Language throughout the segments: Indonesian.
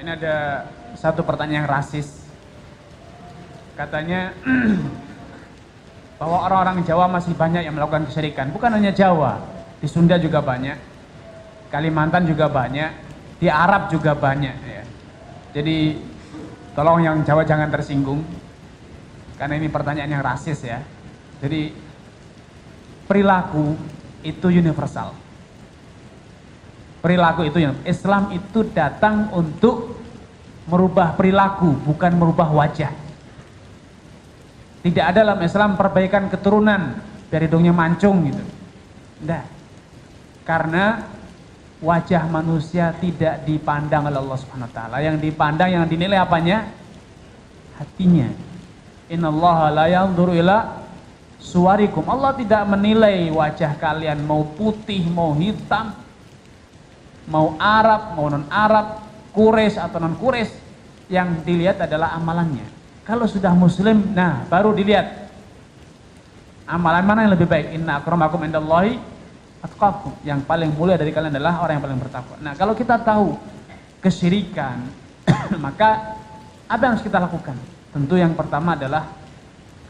Ini ada satu pertanyaan yang rasis. Katanya bahwa orang-orang Jawa masih banyak yang melakukan kesyirikan. Bukan hanya Jawa, di Sunda juga banyak, Kalimantan juga banyak, di Arab juga banyak ya. Jadi tolong yang Jawa jangan tersinggung, karena ini pertanyaan yang rasis ya. Jadi perilaku itu universal. Perilaku itu yang Islam itu datang untuk merubah perilaku, bukan merubah wajah. Tidak ada dalam Islam perbaikan keturunan dari hidungnya mancung gitu. Tidak. Karena wajah manusia tidak dipandang oleh Allah Subhanahu wa taala. Yang dipandang, yang dinilai apanya? Hatinya. Innallaha la yanzuru ila suwarikum. Allah tidak menilai wajah kalian mau putih, mau hitam, mau Arab, mau non-Arab, Quraisy atau non-Quraisy. Yang dilihat adalah amalannya. Kalau sudah muslim, nah baru dilihat amalan mana yang lebih baik. Inna akramakum indallahi atqakum. Yang paling mulia dari kalian adalah orang yang paling bertakwa. Nah, kalau kita tahu kesyirikan, maka apa yang harus kita lakukan? Tentu yang pertama adalah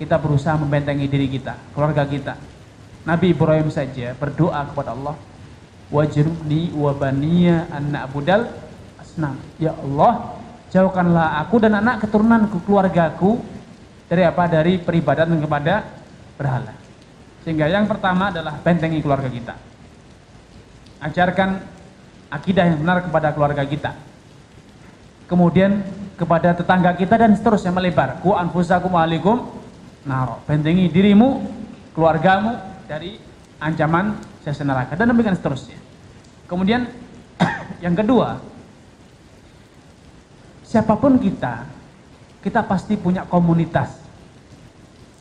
kita berusaha membentengi diri kita, keluarga kita. Nabi Ibrahim saja berdoa kepada Allah, wajrubni wa baniya an na'budal asnam. Ya Allah, jauhkanlah aku dan anak keturunanku, keluargaku dari apa? Dari peribadatan kepada berhala. Sehingga yang pertama adalah bentengi keluarga kita. Ajarkan akidah yang benar kepada keluarga kita. Kemudian kepada tetangga kita dan seterusnya melebar. Ku anfusakum alaikum naro. Bentengi dirimu, keluargamu dari ancaman siksa neraka dan demikian seterusnya. Kemudian yang kedua, siapapun kita pasti punya komunitas,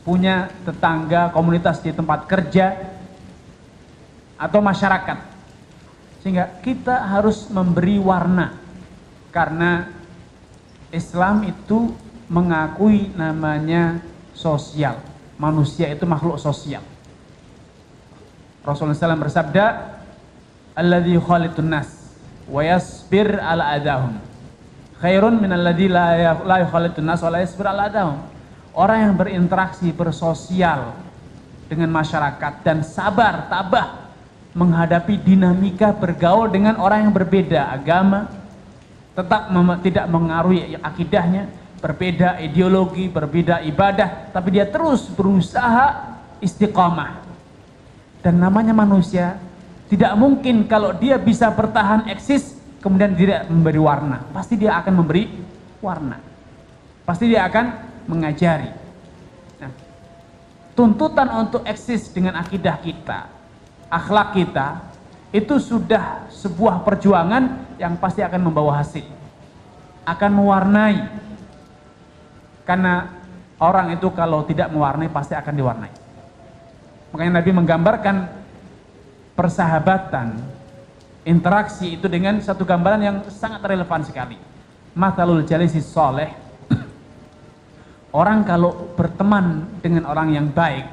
punya tetangga, komunitas di tempat kerja atau masyarakat, sehingga kita harus memberi warna, karena Islam itu mengakui namanya sosial. Manusia itu makhluk sosial. Rasulullah SAW bersabda, alladzi khalitun nas wa yasbir ala adahum khairun minalladzi la yukhalitun nas wa la yasbir ala adahum. Orang yang berinteraksi, bersosial dengan masyarakat dan sabar, tabah menghadapi dinamika bergaul dengan orang yang berbeda agama, tetap tidak mengaruhi akidahnya, berbeda ideologi, berbeda ibadah, tapi dia terus berusaha istiqamah. Dan namanya manusia, tidak mungkin kalau dia bisa bertahan eksis kemudian tidak memberi warna. Pasti dia akan memberi warna. Pasti dia akan mengajari. Nah, tuntutan untuk eksis dengan akidah kita, akhlak kita, itu sudah sebuah perjuangan yang pasti akan membawa hasil, akan mewarnai. Karena orang itu kalau tidak mewarnai pasti akan diwarnai. Makanya Nabi menggambarkan persahabatan, interaksi itu dengan satu gambaran yang sangat relevan sekali. Mathalul jalisi soleh. Orang kalau berteman dengan orang yang baik,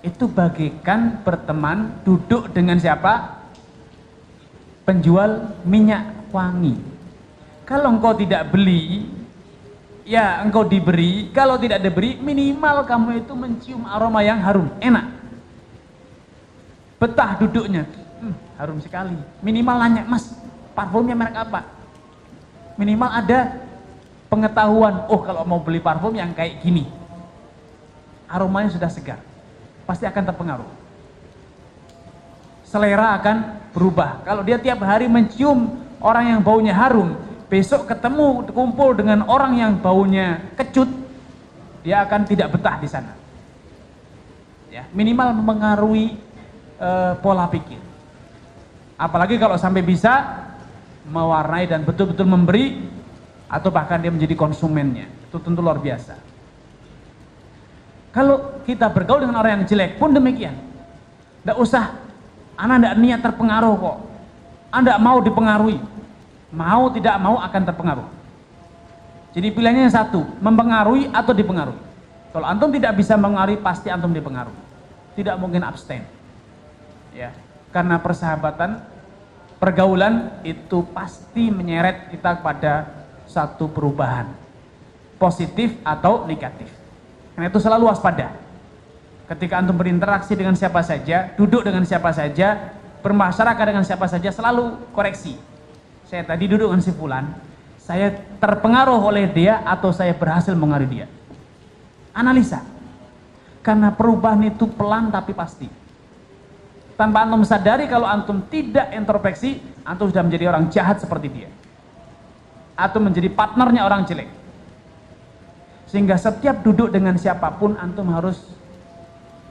itu bagaikan berteman duduk dengan siapa? Penjual minyak wangi. Kalau engkau tidak beli, ya engkau diberi. Kalau tidak diberi, minimal kamu itu mencium aroma yang harum, enak. Betah duduknya, harum sekali. Minimal nanya, mas, parfumnya merek apa? Minimal ada pengetahuan, oh kalau mau beli parfum yang kayak gini, aromanya sudah segar, pasti akan terpengaruh. Selera akan berubah. Kalau dia tiap hari mencium orang yang baunya harum, besok ketemu, kumpul dengan orang yang baunya kecut, dia akan tidak betah di sana. Ya, minimal mempengaruhi pola pikir. Apalagi kalau sampai bisa mewarnai dan betul-betul memberi, atau bahkan dia menjadi konsumennya, itu tentu luar biasa. Kalau kita bergaul dengan orang yang jelek pun demikian. Tidak usah, Anda tidak niat terpengaruh kok. Anda mau dipengaruhi, mau tidak mau akan terpengaruh. Jadi pilihannya satu, mempengaruhi atau dipengaruhi. Kalau antum tidak bisa mengaruhi, pasti antum dipengaruhi. Tidak mungkin abstain. Ya, karena persahabatan, pergaulan itu pasti menyeret kita kepada satu perubahan, positif atau negatif. Karena itu selalu waspada. Ketika antum berinteraksi dengan siapa saja, duduk dengan siapa saja, bermasyarakat dengan siapa saja, selalu koreksi. Saya tadi duduk dengan si fulan, saya terpengaruh oleh dia atau saya berhasil mengaruhi dia. Analisa. Karena perubahan itu pelan tapi pasti. Tanpa antum sadari, kalau antum tidak introspeksi, antum sudah menjadi orang jahat seperti dia. Atau menjadi partnernya orang jelek. Sehingga setiap duduk dengan siapapun, antum harus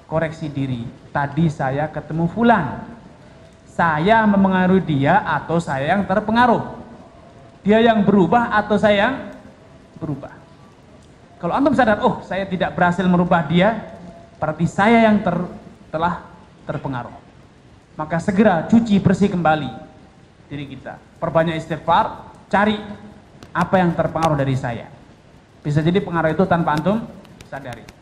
koreksi diri. Tadi saya ketemu fulan, saya mempengaruhi dia atau saya yang terpengaruh? Dia yang berubah atau saya yang berubah? Kalau antum sadar, oh saya tidak berhasil merubah dia, berarti saya yang telah terpengaruh. Maka segera cuci bersih kembali diri kita. Perbanyak istighfar, cari apa yang terpengaruh dari saya. Bisa jadi pengaruh itu tanpa antum sadari.